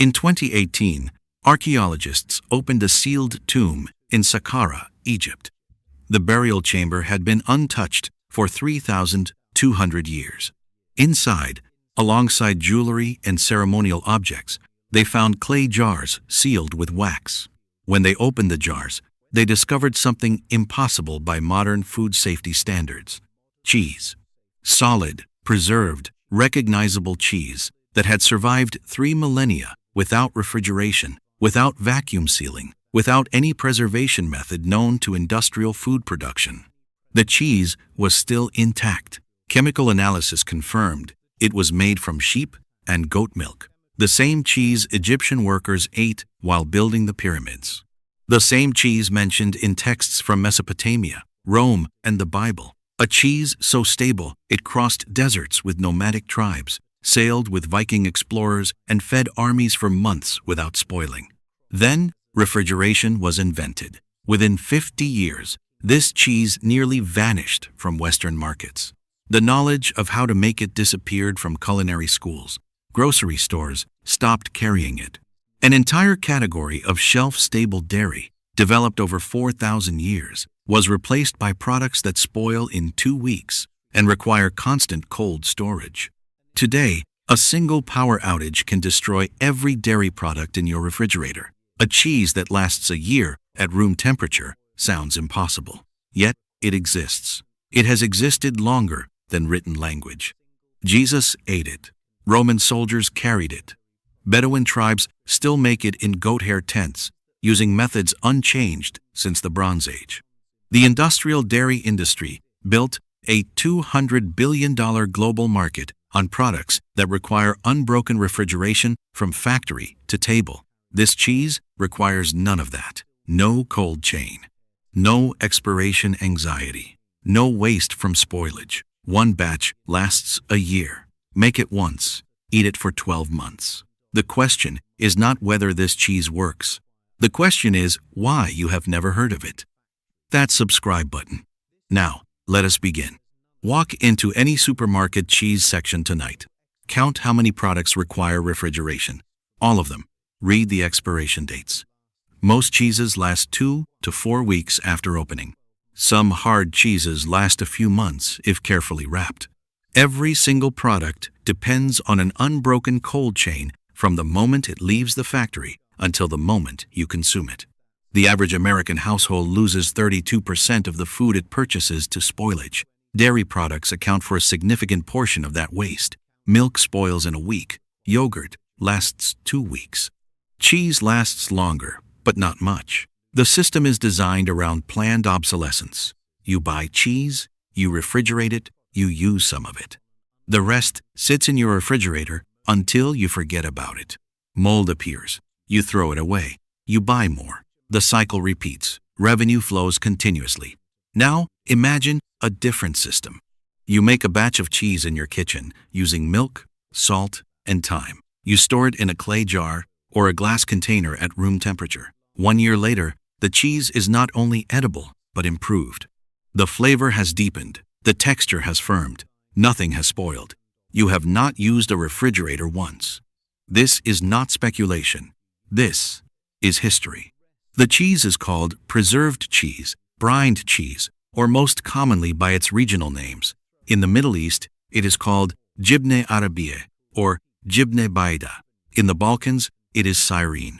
In 2018, archaeologists opened a sealed tomb in Saqqara, Egypt. The burial chamber had been untouched for 3,200 years. Inside, alongside jewelry and ceremonial objects, they found clay jars sealed with wax. When they opened the jars, they discovered something impossible by modern food safety standards: cheese. Solid, preserved, recognizable cheese that had survived 3 millennia without refrigeration, without vacuum sealing, without any preservation method known to industrial food production. The cheese was still intact. Chemical analysis confirmed it was made from sheep and goat milk, the same cheese Egyptian workers ate while building the pyramids. The same cheese mentioned in texts from Mesopotamia, Rome, and the Bible. A cheese so stable it crossed deserts with nomadic tribes, sailed with Viking explorers, and fed armies for months without spoiling. Then, refrigeration was invented. Within 50 years, this cheese nearly vanished from Western markets. The knowledge of how to make it disappeared from culinary schools. Grocery stores stopped carrying it. An entire category of shelf-stable dairy, developed over 4,000 years, was replaced by products that spoil in 2 weeks and require constant cold storage. Today, a single power outage can destroy every dairy product in your refrigerator. A cheese that lasts a year at room temperature sounds impossible. Yet, it exists. It has existed longer than written language. Jesus ate it. Roman soldiers carried it. Bedouin tribes still make it in goat hair tents, using methods unchanged since the Bronze Age. The industrial dairy industry built a $200 billion global market on products that require unbroken refrigeration from factory to table. This cheese requires none of that. No cold chain. No expiration anxiety. No waste from spoilage. One batch lasts a year. Make it once. Eat it for 12 months. The question is not whether this cheese works. The question is why you have never heard of it. That subscribe button. Now, let us begin. Walk into any supermarket cheese section tonight. Count how many products require refrigeration. All of them. Read the expiration dates. Most cheeses last 2 to 4 weeks after opening. Some hard cheeses last a few months if carefully wrapped. Every single product depends on an unbroken cold chain from the moment it leaves the factory until the moment you consume it. The average American household loses 32% of the food it purchases to spoilage. Dairy products account for a significant portion of that waste. Milk spoils in a week. Yogurt lasts 2 weeks. Cheese lasts longer, but not much. The system is designed around planned obsolescence. You buy cheese, you refrigerate it, you use some of it. The rest sits in your refrigerator until you forget about it. Mold appears. You throw it away. You buy more. The cycle repeats. Revenue flows continuously. Now, imagine a different system. You make a batch of cheese in your kitchen using milk, salt, and thyme. You store it in a clay jar or a glass container at room temperature. 1 year later, the cheese is not only edible, but improved. The flavor has deepened. The texture has firmed. Nothing has spoiled. You have not used a refrigerator once. This is not speculation. This is history. The cheese is called preserved cheese, brined cheese, or most commonly by its regional names. In the Middle East, it is called jibne arabiye or jibne bayda. In the Balkans, it is sirene.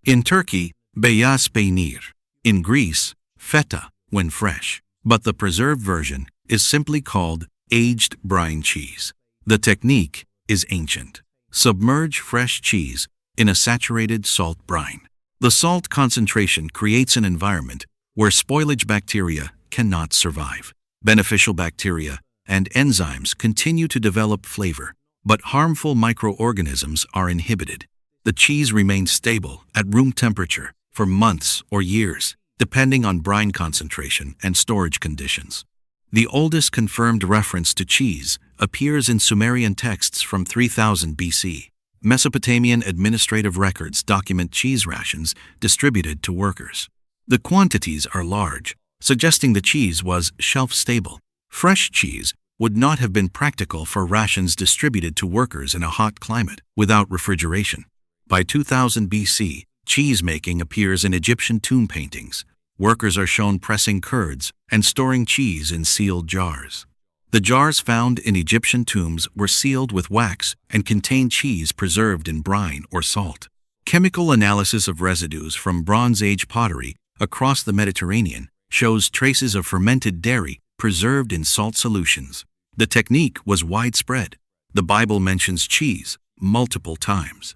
In Turkey, beyaz peynir. In Greece, feta when fresh. But the preserved version is simply called aged brine cheese. The technique is ancient. Submerge fresh cheese in a saturated salt brine. The salt concentration creates an environment where spoilage bacteria cannot survive. Beneficial bacteria and enzymes continue to develop flavor, but harmful microorganisms are inhibited. The cheese remains stable at room temperature for months or years, depending on brine concentration and storage conditions. The oldest confirmed reference to cheese appears in Sumerian texts from 3000 BC. Mesopotamian administrative records document cheese rations distributed to workers. The quantities are large, suggesting the cheese was shelf-stable. Fresh cheese would not have been practical for rations distributed to workers in a hot climate without refrigeration. By 2000 BC, cheese making appears in Egyptian tomb paintings. Workers are shown pressing curds and storing cheese in sealed jars. The jars found in Egyptian tombs were sealed with wax and contained cheese preserved in brine or salt. Chemical analysis of residues from Bronze Age pottery across the Mediterranean shows traces of fermented dairy preserved in salt solutions. The technique was widespread. The Bible mentions cheese multiple times.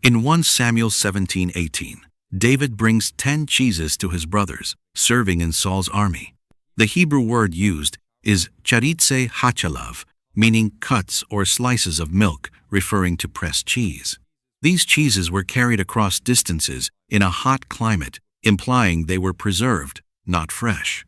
In 1 Samuel 17:18, David brings 10 cheeses to his brothers, serving in Saul's army. The Hebrew word used is charitze hachalav, meaning cuts or slices of milk, referring to pressed cheese. These cheeses were carried across distances in a hot climate, implying they were preserved, not fresh.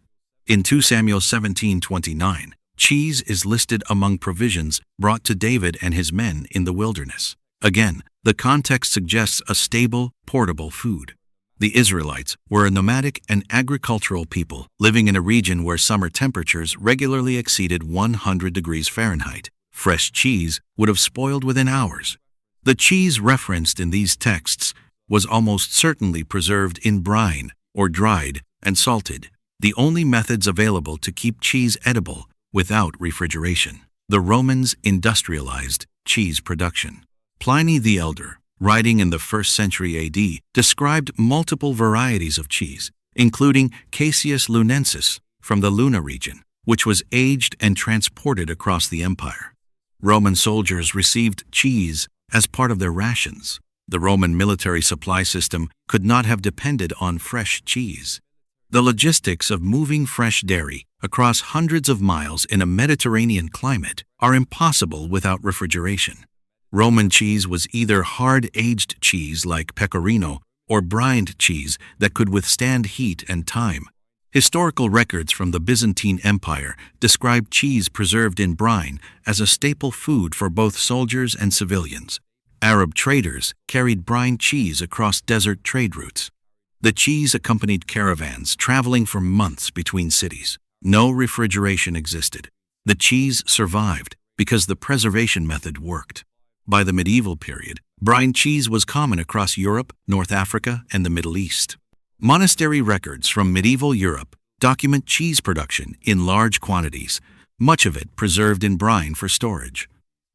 In 2 Samuel 17:29, cheese is listed among provisions brought to David and his men in the wilderness. Again, the context suggests a stable, portable food. The Israelites were a nomadic and agricultural people living in a region where summer temperatures regularly exceeded 100 degrees Fahrenheit. Fresh cheese would have spoiled within hours. The cheese referenced in these texts was almost certainly preserved in brine or dried and salted, the only methods available to keep cheese edible without refrigeration. The Romans industrialized cheese production. Pliny the Elder, writing in the 1st century AD, described multiple varieties of cheese, including Caseus lunensis from the Luna region, which was aged and transported across the empire. Roman soldiers received cheese as part of their rations. The Roman military supply system could not have depended on fresh cheese. The logistics of moving fresh dairy across hundreds of miles in a Mediterranean climate are impossible without refrigeration. Roman cheese was either hard-aged cheese like pecorino or brined cheese that could withstand heat and time. Historical records from the Byzantine Empire describe cheese preserved in brine as a staple food for both soldiers and civilians. Arab traders carried brine cheese across desert trade routes. The cheese accompanied caravans traveling for months between cities. No refrigeration existed. The cheese survived because the preservation method worked. By the medieval period, brine cheese was common across Europe, North Africa, and the Middle East. Monastery records from medieval Europe document cheese production in large quantities, much of it preserved in brine for storage.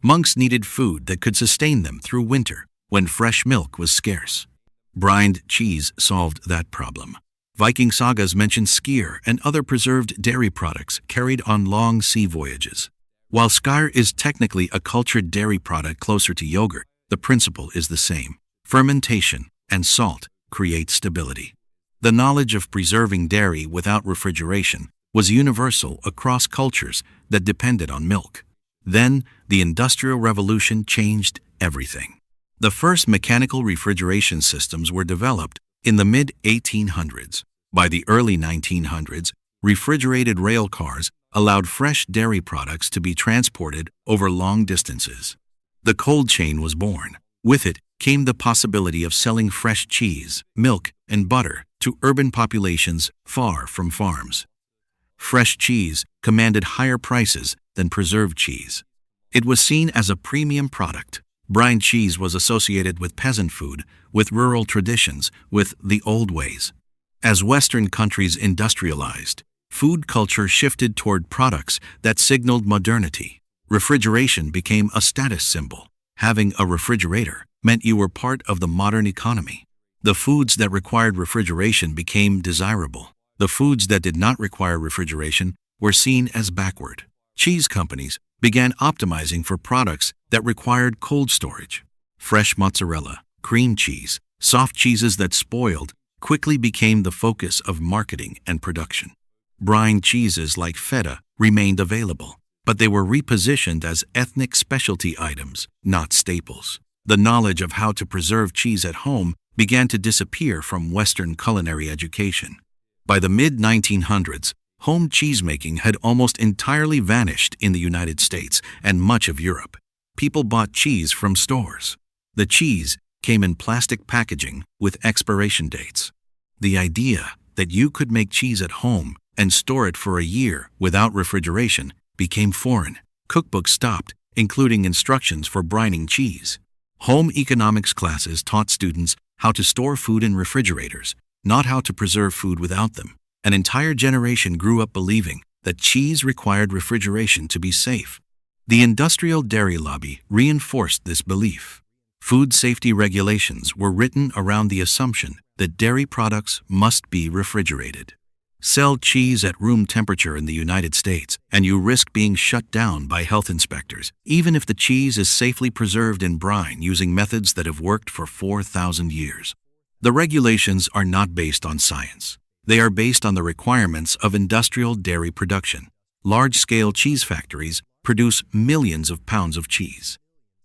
Monks needed food that could sustain them through winter, when fresh milk was scarce. Brined cheese solved that problem. Viking sagas mention skyr and other preserved dairy products carried on long sea voyages. While skyr is technically a cultured dairy product closer to yogurt, the principle is the same. Fermentation and salt create stability. The knowledge of preserving dairy without refrigeration was universal across cultures that depended on milk. Then, the Industrial Revolution changed everything. The first mechanical refrigeration systems were developed in the mid-1800s. By the early 1900s, refrigerated rail cars allowed fresh dairy products to be transported over long distances. The cold chain was born. With it came the possibility of selling fresh cheese, milk, and butter to urban populations far from farms. Fresh cheese commanded higher prices than preserved cheese. It was seen as a premium product. Brine cheese was associated with peasant food, with rural traditions, with the old ways. As Western countries industrialized, food culture shifted toward products that signaled modernity. Refrigeration became a status symbol. Having a refrigerator meant you were part of the modern economy. The foods that required refrigeration became desirable. The foods that did not require refrigeration were seen as backward. Cheese companies began optimizing for products that required cold storage. Fresh mozzarella, cream cheese, soft cheeses that spoiled quickly became the focus of marketing and production. Brine cheeses like feta remained available, but they were repositioned as ethnic specialty items, not staples. The knowledge of how to preserve cheese at home began to disappear from Western culinary education. By the mid-1900s, home cheesemaking had almost entirely vanished in the United States and much of Europe. People bought cheese from stores. The cheese came in plastic packaging with expiration dates. The idea that you could make cheese at home and store it for a year without refrigeration became foreign. Cookbooks stopped, including instructions for brining cheese. Home economics classes taught students how to store food in refrigerators, not how to preserve food without them. An entire generation grew up believing that cheese required refrigeration to be safe. The industrial dairy lobby reinforced this belief. Food safety regulations were written around the assumption that dairy products must be refrigerated. Sell cheese at room temperature in the United States, and you risk being shut down by health inspectors, even if the cheese is safely preserved in brine using methods that have worked for 4,000 years. The regulations are not based on science. They are based on the requirements of industrial dairy production. Large-scale cheese factories produce millions of pounds of cheese.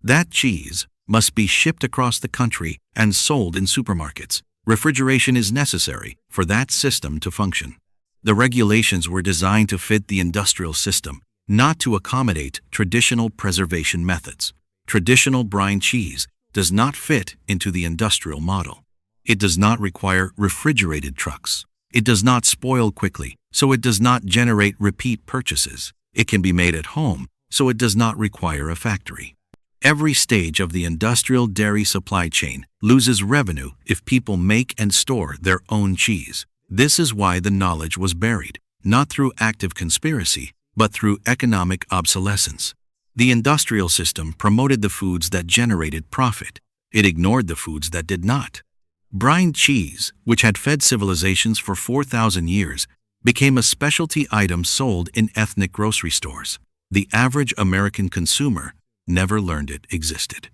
That cheese must be shipped across the country and sold in supermarkets. Refrigeration is necessary for that system to function. The regulations were designed to fit the industrial system, not to accommodate traditional preservation methods. Traditional brine cheese does not fit into the industrial model. It does not require refrigerated trucks. It does not spoil quickly, so it does not generate repeat purchases. It can be made at home, so it does not require a factory. Every stage of the industrial dairy supply chain loses revenue if people make and store their own cheese. This is why the knowledge was buried, not through active conspiracy, but through economic obsolescence. The industrial system promoted the foods that generated profit. It ignored the foods that did not. Brine cheese, which had fed civilizations for 4,000 years, became a specialty item sold in ethnic grocery stores. The average American consumer never learned it existed.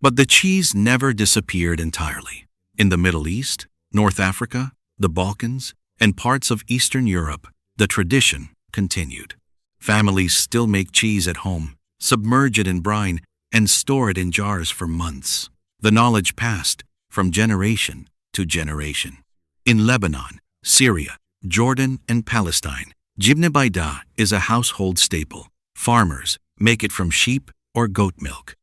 But the cheese never disappeared entirely. In the Middle East, North Africa, the Balkans, and parts of Eastern Europe, the tradition continued. Families still make cheese at home, submerge it in brine, and store it in jars for months. The knowledge passed from generation to generation. In Lebanon, Syria, Jordan, and Palestine, jibne bayda is a household staple. Farmers make it from sheep or goat milk.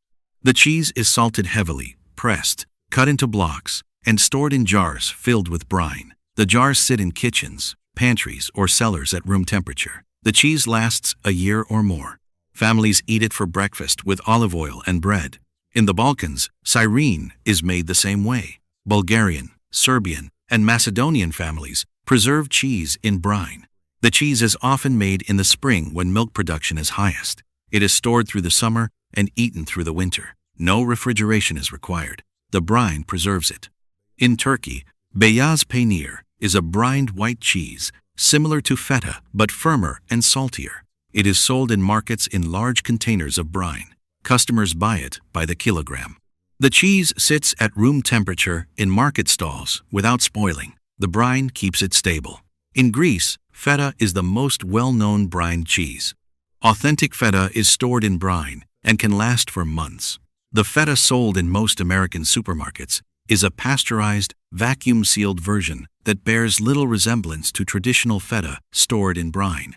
The cheese is salted heavily, pressed, cut into blocks, and stored in jars filled with brine. The jars sit in kitchens, pantries, or cellars at room temperature. The cheese lasts a year or more. Families eat it for breakfast with olive oil and bread. In the Balkans, Cyrene is made the same way. Bulgarian, Serbian, and Macedonian families preserve cheese in brine. The cheese is often made in the spring when milk production is highest. It is stored through the summer and eaten through the winter. No refrigeration is required. The brine preserves it. In Turkey, beyaz peynir is a brined white cheese, similar to feta but firmer and saltier. It is sold in markets in large containers of brine. Customers buy it by the kilogram. The cheese sits at room temperature in market stalls without spoiling. The brine keeps it stable. In Greece, feta is the most well-known brined cheese. Authentic feta is stored in brine and can last for months. The feta sold in most American supermarkets is a pasteurized, vacuum-sealed version that bears little resemblance to traditional feta stored in brine.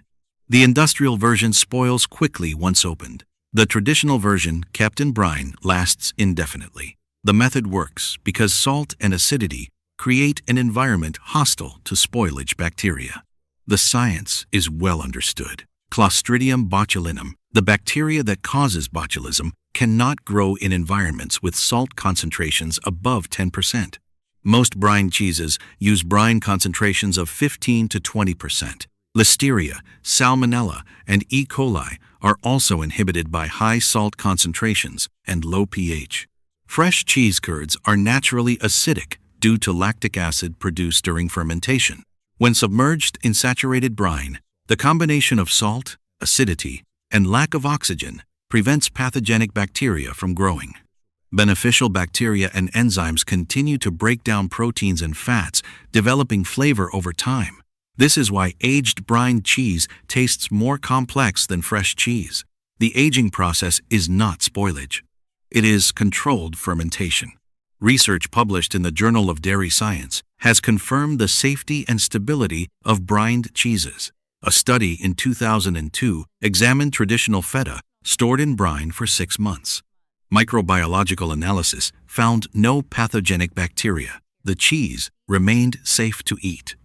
The industrial version spoils quickly once opened. The traditional version, kept in brine, lasts indefinitely. The method works because salt and acidity create an environment hostile to spoilage bacteria. The science is well understood. Clostridium botulinum, the bacteria that causes botulism, cannot grow in environments with salt concentrations above 10%. Most brine cheeses use brine concentrations of 15 to 20%. Listeria, Salmonella, and E. coli are also inhibited by high salt concentrations and low pH. Fresh cheese curds are naturally acidic due to lactic acid produced during fermentation. When submerged in saturated brine, the combination of salt, acidity, and lack of oxygen prevents pathogenic bacteria from growing. Beneficial bacteria and enzymes continue to break down proteins and fats, developing flavor over time. This is why aged brine cheese tastes more complex than fresh cheese. The aging process is not spoilage. It is controlled fermentation. Research published in the Journal of Dairy Science has confirmed the safety and stability of brined cheeses. A study in 2002 examined traditional feta stored in brine for 6 months. Microbiological analysis found no pathogenic bacteria. The cheese remained safe to eat.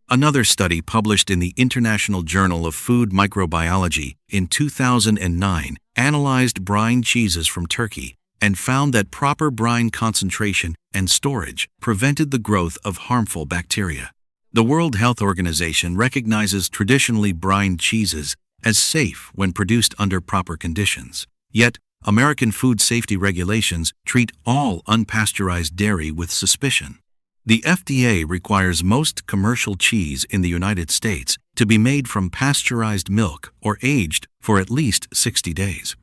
Another study published in the International Journal of Food Microbiology in 2009 analyzed brine cheeses from Turkey, and found that proper brine concentration and storage prevented the growth of harmful bacteria. The World Health Organization recognizes traditionally brined cheeses as safe when produced under proper conditions. Yet, American food safety regulations treat all unpasteurized dairy with suspicion. The FDA requires most commercial cheese in the United States to be made from pasteurized milk or aged for at least 60 days.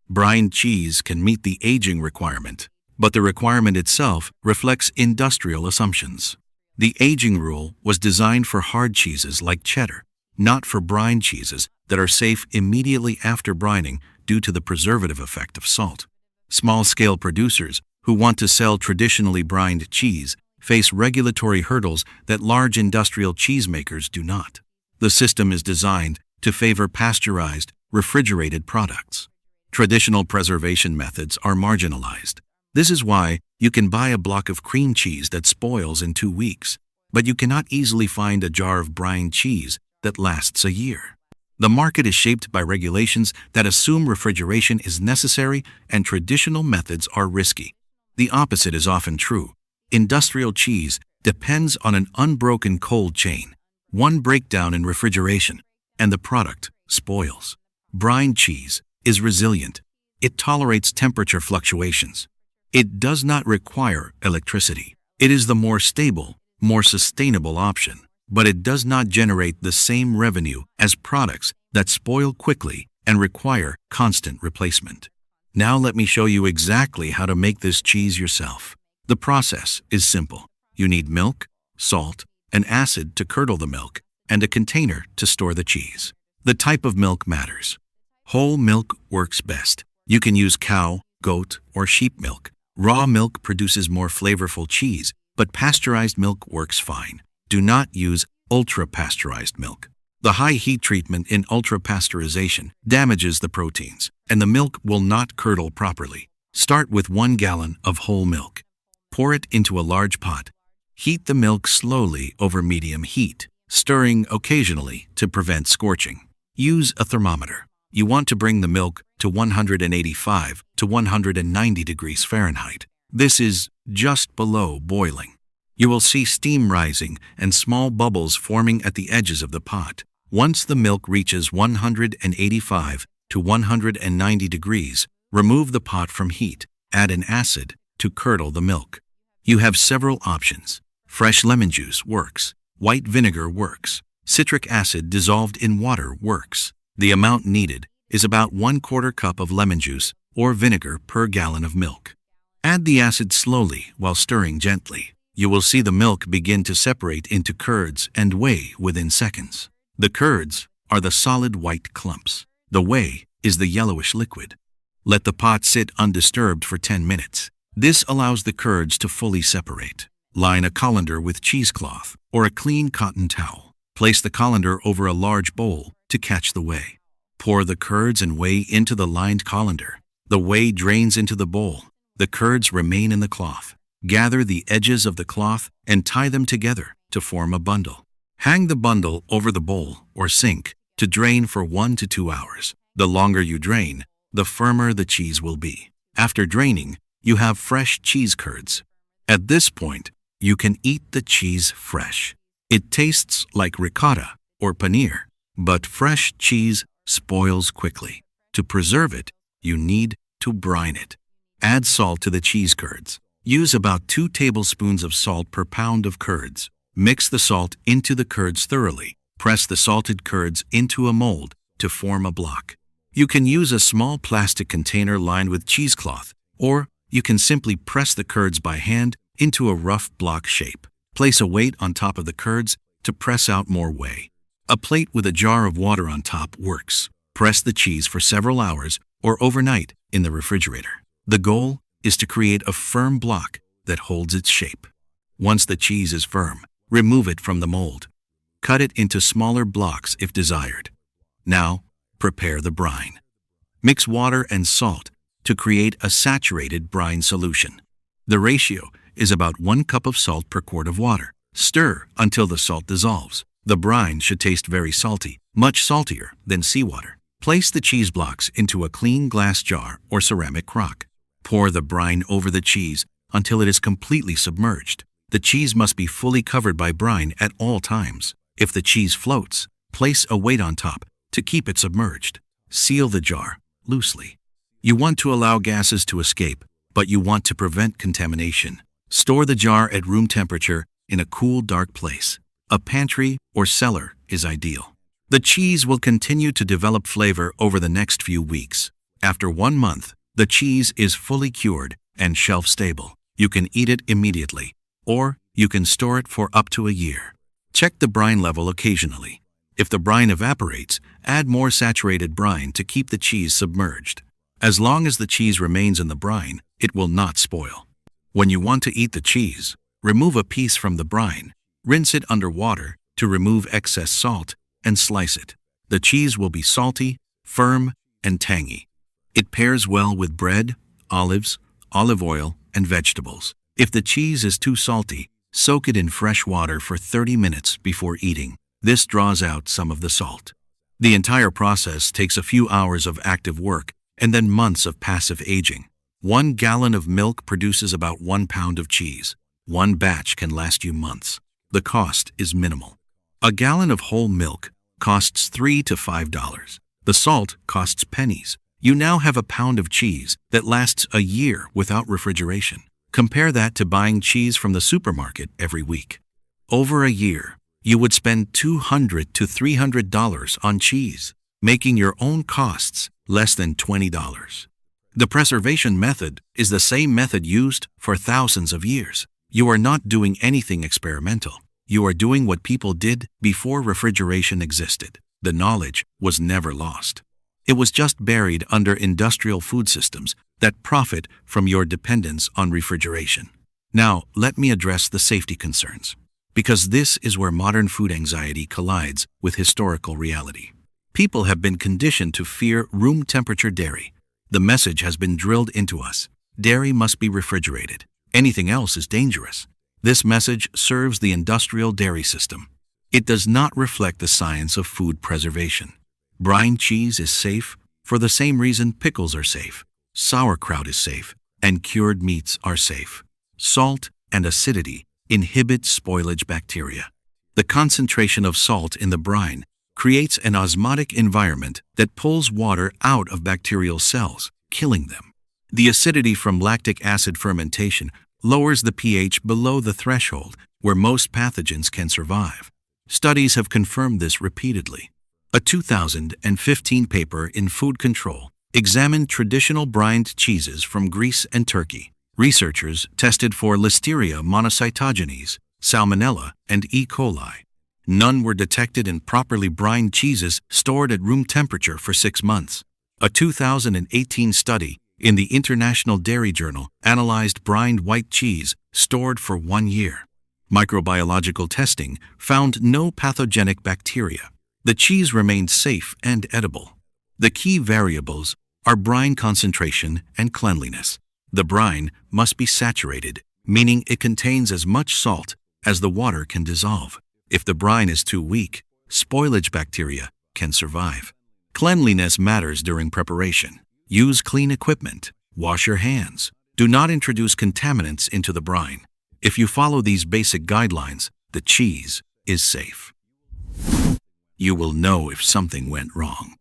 Brined cheese can meet the aging requirement, but the requirement itself reflects industrial assumptions. The aging rule was designed for hard cheeses like cheddar, not for brine cheeses that are safe immediately after brining due to the preservative effect of salt. Small-scale producers who want to sell traditionally brined cheese face regulatory hurdles that large industrial cheesemakers do not. The system is designed to favor pasteurized, refrigerated products. Traditional preservation methods are marginalized. This is why you can buy a block of cream cheese that spoils in 2 weeks, but you cannot easily find a jar of brine cheese that lasts a year. The market is shaped by regulations that assume refrigeration is necessary and traditional methods are risky. The opposite is often true. Industrial cheese depends on an unbroken cold chain. One breakdown in refrigeration, and the product spoils. Brine cheese is resilient. It tolerates temperature fluctuations. It does not require electricity. It is the more stable, more sustainable option, but it does not generate the same revenue as products that spoil quickly and require constant replacement. Now let me show you exactly how to make this cheese yourself. The process is simple. You need milk, salt, an acid to curdle the milk, and a container to store the cheese. The type of milk matters. Whole milk works best. You can use cow, goat, or sheep milk. Raw milk produces more flavorful cheese, but pasteurized milk works fine. Do not use ultra-pasteurized milk. The high heat treatment in ultra-pasteurization damages the proteins, and the milk will not curdle properly. Start with 1 gallon of whole milk. Pour it into a large pot. Heat the milk slowly over medium heat, stirring occasionally to prevent scorching. Use a thermometer. You want to bring the milk to 185 to 190 degrees Fahrenheit. This is just below boiling. You will see steam rising and small bubbles forming at the edges of the pot. Once the milk reaches 185 to 190 degrees, remove the pot from heat. Add an acid to curdle the milk. You have several options. Fresh lemon juice works. White vinegar works. Citric acid dissolved in water works. The amount needed is about 1/4 cup of lemon juice or vinegar per gallon of milk. Add the acid slowly while stirring gently. You will see the milk begin to separate into curds and whey within seconds. The curds are the solid white clumps. The whey is the yellowish liquid. Let the pot sit undisturbed for 10 minutes. This allows the curds to fully separate. Line a colander with cheesecloth or a clean cotton towel. Place the colander over a large bowl to catch the whey. Pour the curds and whey into the lined colander. The whey drains into the bowl. The curds remain in the cloth. Gather the edges of the cloth and tie them together to form a bundle. Hang the bundle over the bowl or sink to drain for 1 to 2 hours. The longer you drain, the firmer the cheese will be. After draining, you have fresh cheese curds. At this point, you can eat the cheese fresh. It tastes like ricotta or paneer, but fresh cheese spoils quickly. To preserve it, you need to brine it. Add salt to the cheese curds. Use about 2 tablespoons of salt per pound of curds. Mix the salt into the curds thoroughly. Press the salted curds into a mold to form a block. You can use a small plastic container lined with cheesecloth, or you can simply press the curds by hand into a rough block shape. Place a weight on top of the curds to press out more whey. A plate with a jar of water on top works. Press the cheese for several hours or overnight in the refrigerator. The goal is to create a firm block that holds its shape. Once the cheese is firm, remove it from the mold. Cut it into smaller blocks if desired. Now, prepare the brine. Mix water and salt to create a saturated brine solution. The ratio is about 1 cup of salt per quart of water. Stir until the salt dissolves. The brine should taste very salty, much saltier than seawater. Place the cheese blocks into a clean glass jar or ceramic crock. Pour the brine over the cheese until it is completely submerged. The cheese must be fully covered by brine at all times. If the cheese floats, place a weight on top to keep it submerged. Seal the jar loosely. You want to allow gases to escape, but you want to prevent contamination. Store the jar at room temperature in a cool, dark place. A pantry or cellar is ideal. The cheese will continue to develop flavor over the next few weeks. After 1 month, the cheese is fully cured and shelf-stable. You can eat it immediately, or you can store it for up to a year. Check the brine level occasionally. If the brine evaporates, add more saturated brine to keep the cheese submerged. As long as the cheese remains in the brine, it will not spoil. When you want to eat the cheese, remove a piece from the brine, rinse it under water to remove excess salt, and slice it. The cheese will be salty, firm, and tangy. It pairs well with bread, olives, olive oil, and vegetables. If the cheese is too salty, soak it in fresh water for 30 minutes before eating. This draws out some of the salt. The entire process takes a few hours of active work and then months of passive aging. 1 gallon of milk produces about 1 pound of cheese. 1 batch can last you months. The cost is minimal. A gallon of whole milk costs $3 to $5. The salt costs pennies. You now have a pound of cheese that lasts a year without refrigeration. Compare that to buying cheese from the supermarket every week. Over a year, you would spend $200 to $300 on cheese, making your own costs less than $20. The preservation method is the same method used for thousands of years. You are not doing anything experimental. You are doing what people did before refrigeration existed. The knowledge was never lost. It was just buried under industrial food systems that profit from your dependence on refrigeration. Now, let me address the safety concerns, because this is where modern food anxiety collides with historical reality. People have been conditioned to fear room temperature dairy. The message has been drilled into us. Dairy must be refrigerated. Anything else is dangerous. This message serves the industrial dairy system. It does not reflect the science of food preservation. Brine cheese is safe for the same reason pickles are safe, sauerkraut is safe, and cured meats are safe. Salt and acidity inhibit spoilage bacteria. The concentration of salt in the brine creates an osmotic environment that pulls water out of bacterial cells, killing them. The acidity from lactic acid fermentation lowers the pH below the threshold where most pathogens can survive. Studies have confirmed this repeatedly. A 2015 paper in Food Control examined traditional brined cheeses from Greece and Turkey. Researchers tested for Listeria monocytogenes, Salmonella, and E. coli. None were detected in properly brined cheeses stored at room temperature for 6 months. A 2018 study in the International Dairy Journal analyzed brined white cheese stored for 1 year. Microbiological testing found no pathogenic bacteria. The cheese remained safe and edible. The key variables are brine concentration and cleanliness. The brine must be saturated, meaning it contains as much salt as the water can dissolve. If the brine is too weak, spoilage bacteria can survive. Cleanliness matters during preparation. Use clean equipment. Wash your hands. Do not introduce contaminants into the brine. If you follow these basic guidelines, the cheese is safe. You will know if something went wrong.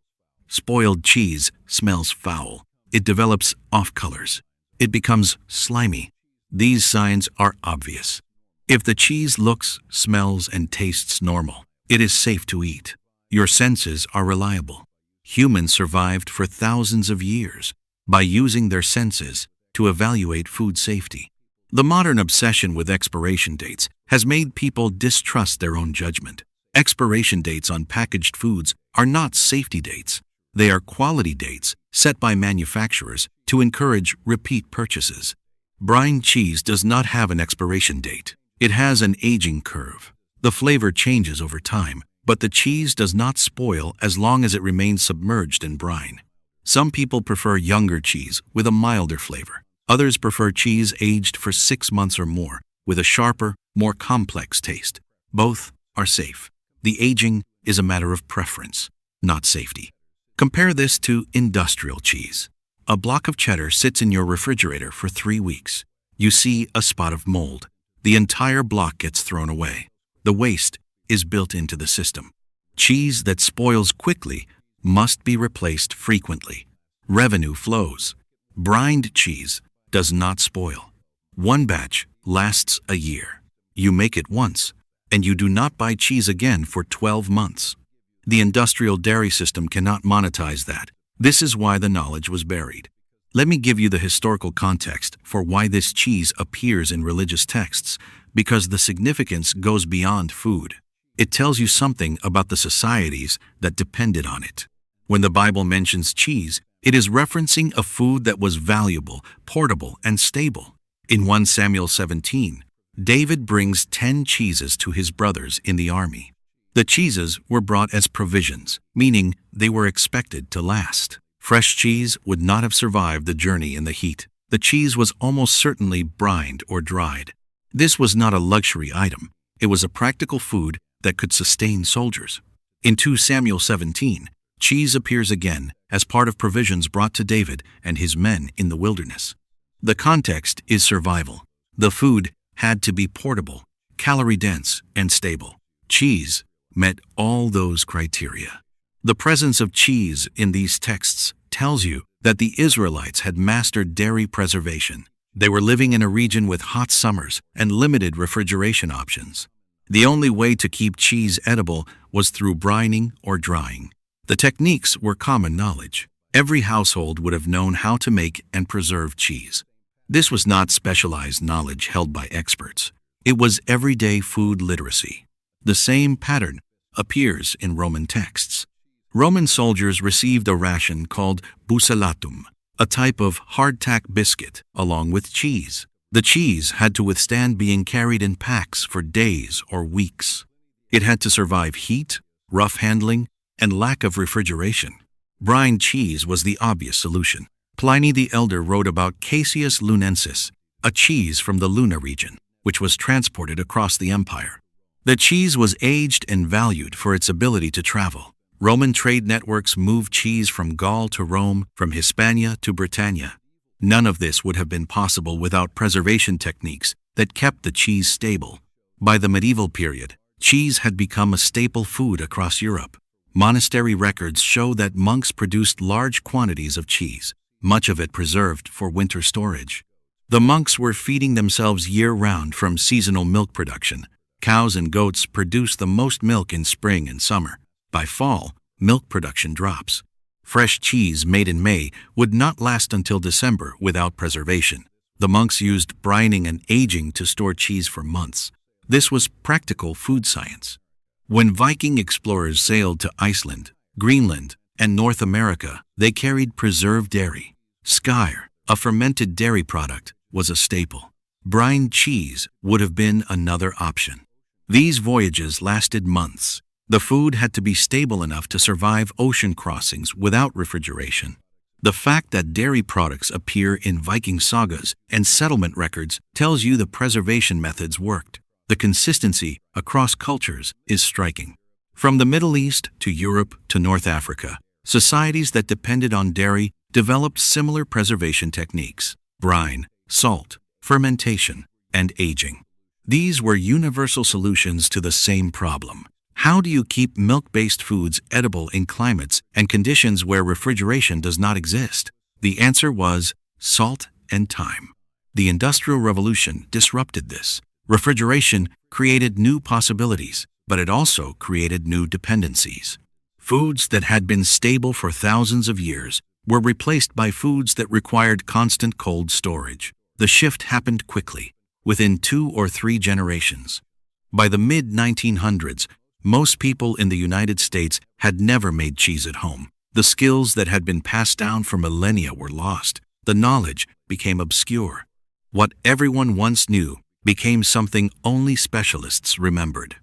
Spoiled cheese smells foul. It develops off colors. It becomes slimy. These signs are obvious. If the cheese looks, smells, and tastes normal, it is safe to eat. Your senses are reliable. Humans survived for thousands of years by using their senses to evaluate food safety. The modern obsession with expiration dates has made people distrust their own judgment. Expiration dates on packaged foods are not safety dates. They are quality dates set by manufacturers to encourage repeat purchases. Brine cheese does not have an expiration date. It has an aging curve. The flavor changes over time, but the cheese does not spoil as long as it remains submerged in brine. Some people prefer younger cheese with a milder flavor. Others prefer cheese aged for 6 months or more with a sharper, more complex taste. Both are safe. The aging is a matter of preference, not safety. Compare this to industrial cheese. A block of cheddar sits in your refrigerator for 3 weeks. You see a spot of mold. The entire block gets thrown away. The waste is built into the system. Cheese that spoils quickly must be replaced frequently. Revenue flows. Brined cheese does not spoil. One batch lasts a year. You make it once, and you do not buy cheese again for 12 months. The industrial dairy system cannot monetize that. This is why the knowledge was buried. Let me give you the historical context for why this cheese appears in religious texts, because the significance goes beyond food. It tells you something about the societies that depended on it. When the Bible mentions cheese, it is referencing a food that was valuable, portable, and stable. In 1 Samuel 17, David brings 10 cheeses to his brothers in the army. The cheeses were brought as provisions, meaning they were expected to last. Fresh cheese would not have survived the journey in the heat. The cheese was almost certainly brined or dried. This was not a luxury item. It was a practical food that could sustain soldiers. In 2 Samuel 17, cheese appears again as part of provisions brought to David and his men in the wilderness. The context is survival. The food had to be portable, calorie-dense, and stable. Cheese met all those criteria. The presence of cheese in these texts tells you that the Israelites had mastered dairy preservation. They were living in a region with hot summers and limited refrigeration options. The only way to keep cheese edible was through brining or drying. The techniques were common knowledge. Every household would have known how to make and preserve cheese. This was not specialized knowledge held by experts. It was everyday food literacy. The same pattern appears in Roman texts. Roman soldiers received a ration called bucellatum, a type of hardtack biscuit, along with cheese. The cheese had to withstand being carried in packs for days or weeks. It had to survive heat, rough handling, and lack of refrigeration. Brined cheese was the obvious solution. Pliny the Elder wrote about Caseus lunensis, a cheese from the Luna region, which was transported across the empire. The cheese was aged and valued for its ability to travel. Roman trade networks moved cheese from Gaul to Rome, from Hispania to Britannia. None of this would have been possible without preservation techniques that kept the cheese stable. By the medieval period, cheese had become a staple food across Europe. Monastery records show that monks produced large quantities of cheese, much of it preserved for winter storage. The monks were feeding themselves year-round from seasonal milk production. Cows and goats produce the most milk in spring and summer. By fall, milk production drops. Fresh cheese made in May would not last until December without preservation. The monks used brining and aging to store cheese for months. This was practical food science. When Viking explorers sailed to Iceland, Greenland, and North America, they carried preserved dairy. Skyr, a fermented dairy product, was a staple. Brined cheese would have been another option. These voyages lasted months. The food had to be stable enough to survive ocean crossings without refrigeration. The fact that dairy products appear in Viking sagas and settlement records tells you the preservation methods worked. The consistency across cultures is striking. From the Middle East to Europe to North Africa, societies that depended on dairy developed similar preservation techniques: brine, salt, fermentation, and aging. These were universal solutions to the same problem. How do you keep milk-based foods edible in climates and conditions where refrigeration does not exist? The answer was salt and time. The Industrial Revolution disrupted this. Refrigeration created new possibilities, but it also created new dependencies. Foods that had been stable for thousands of years were replaced by foods that required constant cold storage. The shift happened quickly, within 2 or 3 generations. By the mid-1900s, most people in the United States had never made cheese at home. The skills that had been passed down for millennia were lost. The knowledge became obscure. What everyone once knew became something only specialists remembered.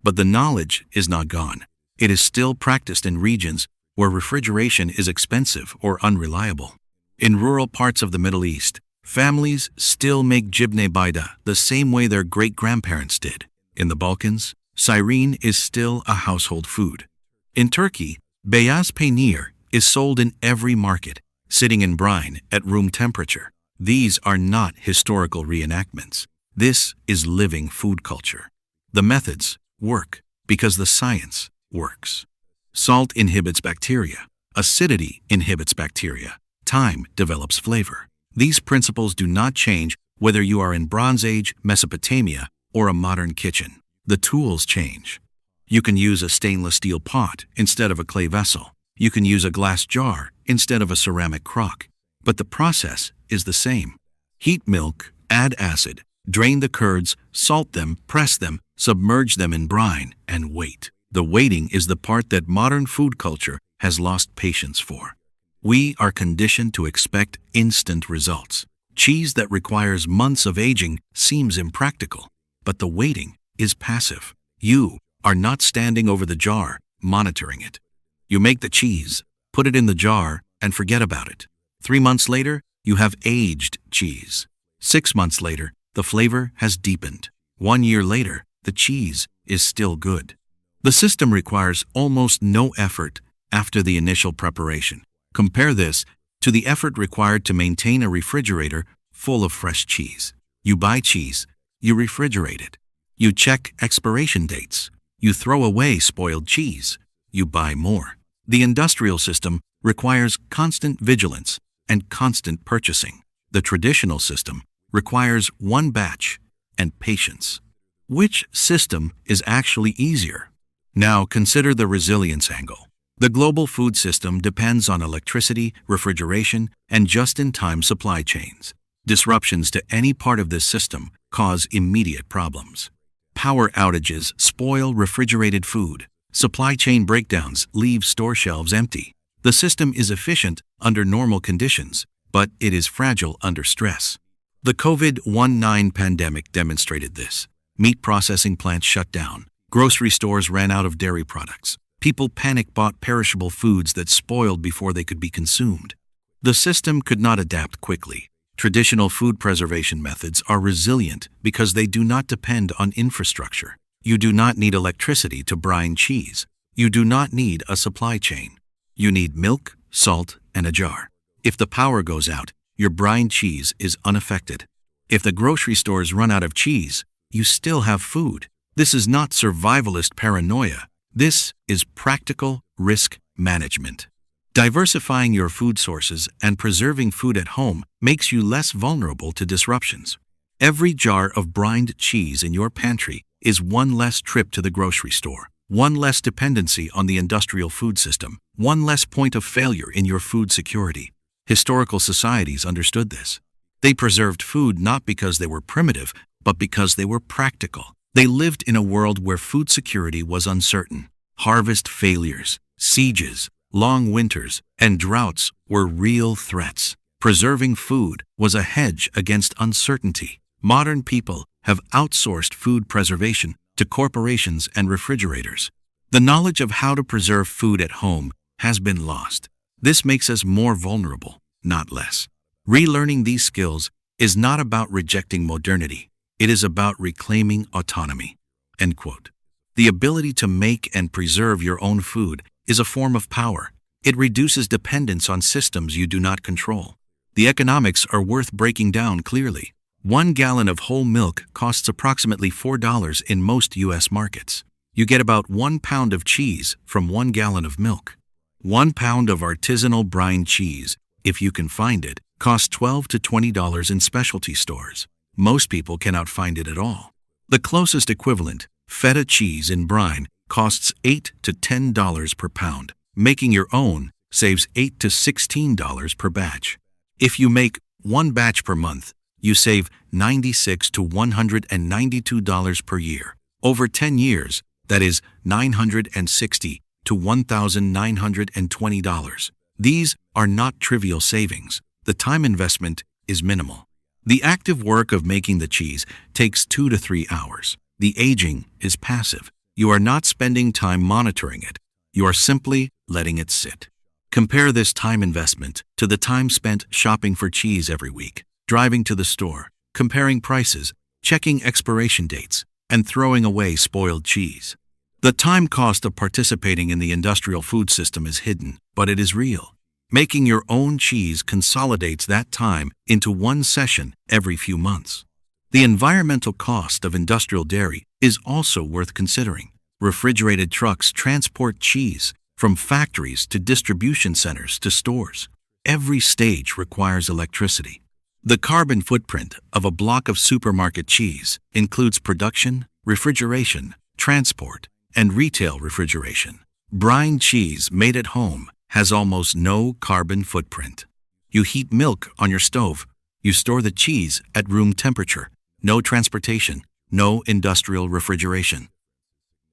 But the knowledge is not gone. It is still practiced in regions where refrigeration is expensive or unreliable. In rural parts of the Middle East, families still make jibne bayda the same way their great-grandparents did. In the Balkans, sirene is still a household food. In Turkey, beyaz peynir is sold in every market. sitting in brine at room temperature. These are not historical reenactments. This is living food culture. The methods work because the science works. Salt inhibits bacteria. Acidity inhibits bacteria. Time develops flavor. These principles do not change whether you are in Bronze Age Mesopotamia or a modern kitchen. The tools change. You can use a stainless steel pot instead of a clay vessel. You can use a glass jar instead of a ceramic crock. But the process is the same. Heat milk, add acid, drain the curds, salt them, press them, submerge them in brine, and wait. The waiting is the part that modern food culture has lost patience for. We are conditioned to expect instant results. Cheese that requires months of aging seems impractical, but the waiting is passive. You are not standing over the jar, monitoring it. You make the cheese, put it in the jar, and forget about it. 3 months later, you have aged cheese. 6 months later, the flavor has deepened. 1 year later, the cheese is still good. The system requires almost no effort after the initial preparation. Compare this to the effort required to maintain a refrigerator full of fresh cheese. You buy cheese, you refrigerate it. You check expiration dates. You throw away spoiled cheese. You buy more. The industrial system requires constant vigilance and constant purchasing. The traditional system requires one batch and patience. Which system is actually easier? Now consider the resilience angle. The global food system depends on electricity, refrigeration, and just-in-time supply chains. Disruptions to any part of this system cause immediate problems. Power outages spoil refrigerated food. Supply chain breakdowns leave store shelves empty. The system is efficient under normal conditions, but it is fragile under stress. The COVID-19 pandemic demonstrated this. Meat processing plants shut down. Grocery stores ran out of dairy products. People panic-bought perishable foods that spoiled before they could be consumed. The system could not adapt quickly. Traditional food preservation methods are resilient because they do not depend on infrastructure. You do not need electricity to brine cheese. You do not need a supply chain. You need milk, salt, and a jar. If the power goes out, your brine cheese is unaffected. If the grocery stores run out of cheese, you still have food. This is not survivalist paranoia. This is practical risk management. Diversifying your food sources and preserving food at home makes you less vulnerable to disruptions. Every jar of brined cheese in your pantry is one less trip to the grocery store, one less dependency on the industrial food system, one less point of failure in your food security. Historical societies understood this. They preserved food not because they were primitive, but because they were practical. They lived in a world where food security was uncertain. Harvest failures, sieges, long winters, and droughts were real threats. Preserving food was a hedge against uncertainty. Modern people have outsourced food preservation to corporations and refrigerators. The knowledge of how to preserve food at home has been lost. This makes us more vulnerable, not less. Relearning these skills is not about rejecting modernity. It is about reclaiming autonomy." End quote. The ability to make and preserve your own food is a form of power. It reduces dependence on systems you do not control. The economics are worth breaking down clearly. 1 gallon of whole milk costs approximately $4 in most U.S. markets. You get about 1 pound of cheese from 1 gallon of milk. 1 pound of artisanal brine cheese, if you can find it, costs $12 to $20 in specialty stores. Most people cannot find it at all. The closest equivalent, feta cheese in brine, costs $8 to $10 per pound. Making your own saves $8 to $16 per batch. If you make 1 batch per month, you save $96 to $192 per year. Over 10 years, that is $960 to $1,920. These are not trivial savings. The time investment is minimal. The active work of making the cheese takes 2 to 3 hours. The aging is passive. You are not spending time monitoring it. You are simply letting it sit. Compare this time investment to the time spent shopping for cheese every week, driving to the store, comparing prices, checking expiration dates, and throwing away spoiled cheese. The time cost of participating in the industrial food system is hidden, but it is real. Making your own cheese consolidates that time into one session every few months. The environmental cost of industrial dairy is also worth considering. Refrigerated trucks transport cheese from factories to distribution centers to stores. Every stage requires electricity. The carbon footprint of a block of supermarket cheese includes production, refrigeration, transport, and retail refrigeration. Brine cheese made at home has almost no carbon footprint. You heat milk on your stove. You store the cheese at room temperature. No transportation, no industrial refrigeration.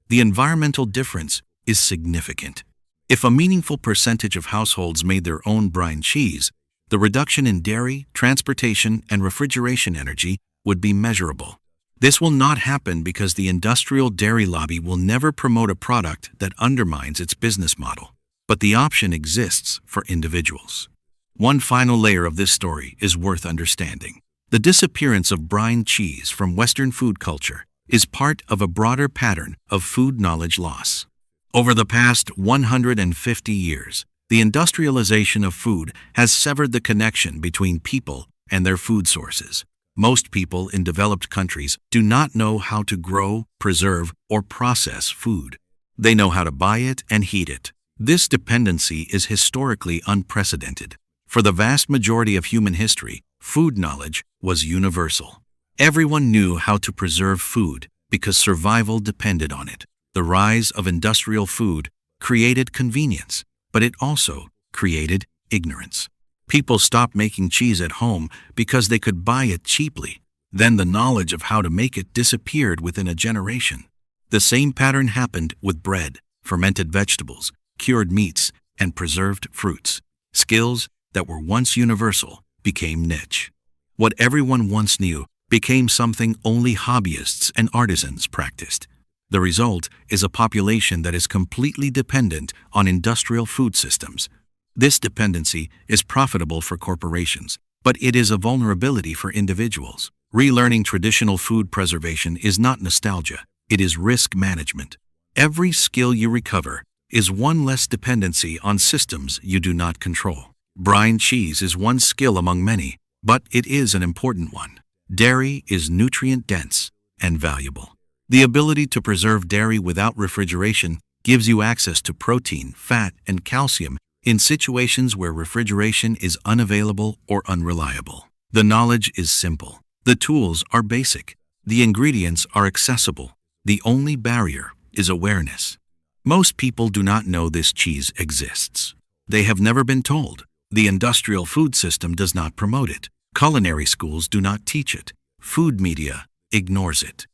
The environmental difference is significant. If a meaningful percentage of households made their own brine cheese, the reduction in dairy, transportation, and refrigeration energy would be measurable. This will not happen because the industrial dairy lobby will never promote a product that undermines its business model. But the option exists for individuals. One final layer of this story is worth understanding. The disappearance of brine cheese from Western food culture is part of a broader pattern of food knowledge loss. Over the past 150 years, the industrialization of food has severed the connection between people and their food sources. Most people in developed countries do not know how to grow, preserve, or process food. They know how to buy it and heat it. This dependency is historically unprecedented. For the vast majority of human history, food knowledge was universal. Everyone knew how to preserve food because survival depended on it. The rise of industrial food created convenience, but it also created ignorance. People stopped making cheese at home because they could buy it cheaply. Then the knowledge of how to make it disappeared within a generation. The same pattern happened with bread, fermented vegetables, cured meats, and preserved fruits. Skills that were once universal became niche. What everyone once knew became something only hobbyists and artisans practiced. The result is a population that is completely dependent on industrial food systems. This dependency is profitable for corporations, but it is a vulnerability for individuals. Relearning traditional food preservation is not nostalgia, it is risk management. Every skill you recover is one less dependency on systems you do not control. Brine cheese is one skill among many, but it is an important one. Dairy is nutrient-dense and valuable. The ability to preserve dairy without refrigeration gives you access to protein, fat, and calcium in situations where refrigeration is unavailable or unreliable. The knowledge is simple. The tools are basic. The ingredients are accessible. The only barrier is awareness. Most people do not know this cheese exists. They have never been told. The industrial food system does not promote it. Culinary schools do not teach it. Food media ignores it.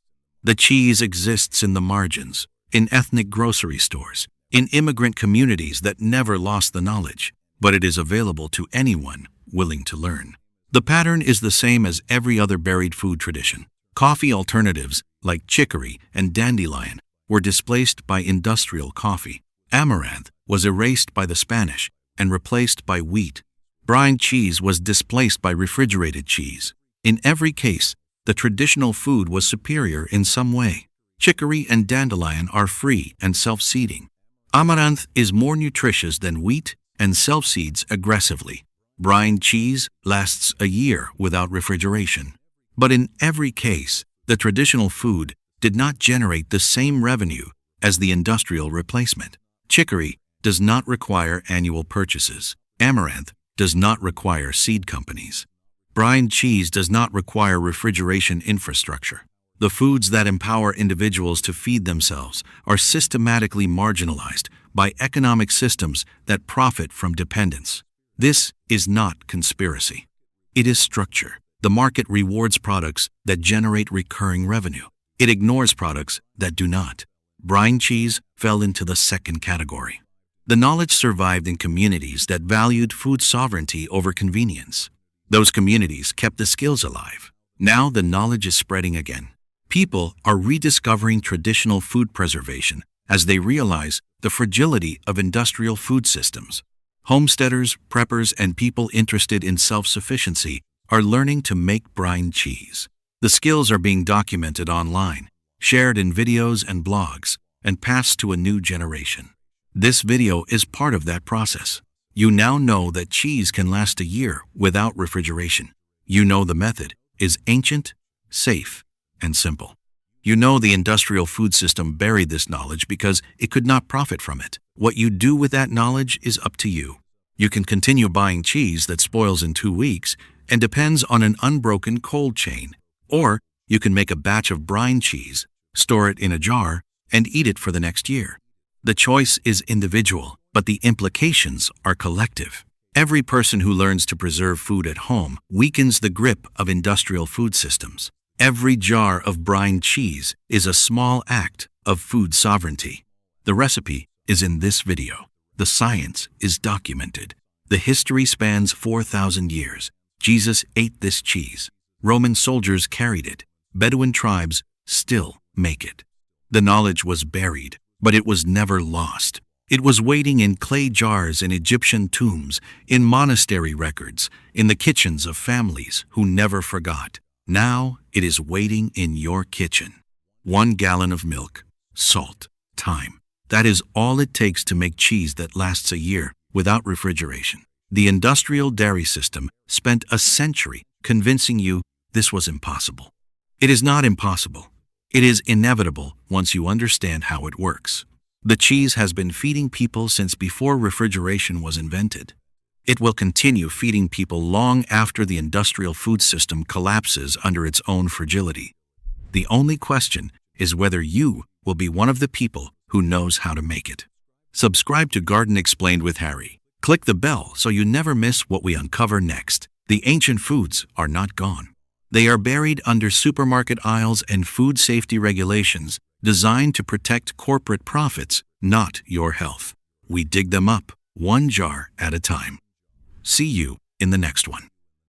The cheese exists in the margins, in ethnic grocery stores, in immigrant communities that never lost the knowledge, but it is available to anyone willing to learn. The pattern is the same as every other buried food tradition. Coffee alternatives like chicory and dandelion were displaced by industrial coffee. Amaranth was erased by the Spanish and replaced by wheat. Brine cheese was displaced by refrigerated cheese. In every case, the traditional food was superior in some way. Chicory and dandelion are free and self-seeding. Amaranth is more nutritious than wheat and self-seeds aggressively. Brine cheese lasts a year without refrigeration. But in every case, the traditional food did not generate the same revenue as the industrial replacement. Chicory does not require annual purchases. Amaranth does not require seed companies. Brine cheese does not require refrigeration infrastructure. The foods that empower individuals to feed themselves are systematically marginalized by economic systems that profit from dependence. This is not conspiracy. It is structure. The market rewards products that generate recurring revenue. It ignores products that do not. Brine cheese fell into the second category. The knowledge survived in communities that valued food sovereignty over convenience. Those communities kept the skills alive. Now the knowledge is spreading again. People are rediscovering traditional food preservation as they realize the fragility of industrial food systems. Homesteaders, preppers, and people interested in self-sufficiency are learning to make brine cheese. The skills are being documented online, shared in videos and blogs, and passed to a new generation. This video is part of that process. You now know that cheese can last a year without refrigeration. You know the method is ancient, safe, and simple. You know the industrial food system buried this knowledge because it could not profit from it. What you do with that knowledge is up to you. You can continue buying cheese that spoils in 2 weeks and depends on an unbroken cold chain. Or you can make a batch of brine cheese, store it in a jar, and eat it for the next year. The choice is individual, but the implications are collective. Every person who learns to preserve food at home weakens the grip of industrial food systems. Every jar of brine cheese is a small act of food sovereignty. The recipe is in this video. The science is documented. The history spans 4,000 years. Jesus ate this cheese. Roman soldiers carried it. Bedouin tribes still make it. The knowledge was buried, but it was never lost. It was waiting in clay jars in Egyptian tombs, in monastery records, in the kitchens of families who never forgot. Now it is waiting in your kitchen. 1 gallon of milk, salt, thyme. That is all it takes to make cheese that lasts a year without refrigeration. The industrial dairy system spent a century convincing you this was impossible. It is not impossible. It is inevitable once you understand how it works. The cheese has been feeding people since before refrigeration was invented. It will continue feeding people long after the industrial food system collapses under its own fragility. The only question is whether you will be one of the people who knows how to make it. Subscribe to Garden Explained with Harry. Click the bell so you never miss what we uncover next. The ancient foods are not gone. They are buried under supermarket aisles and food safety regulations designed to protect corporate profits, not your health. We dig them up, 1 jar at a time. See you in the next one.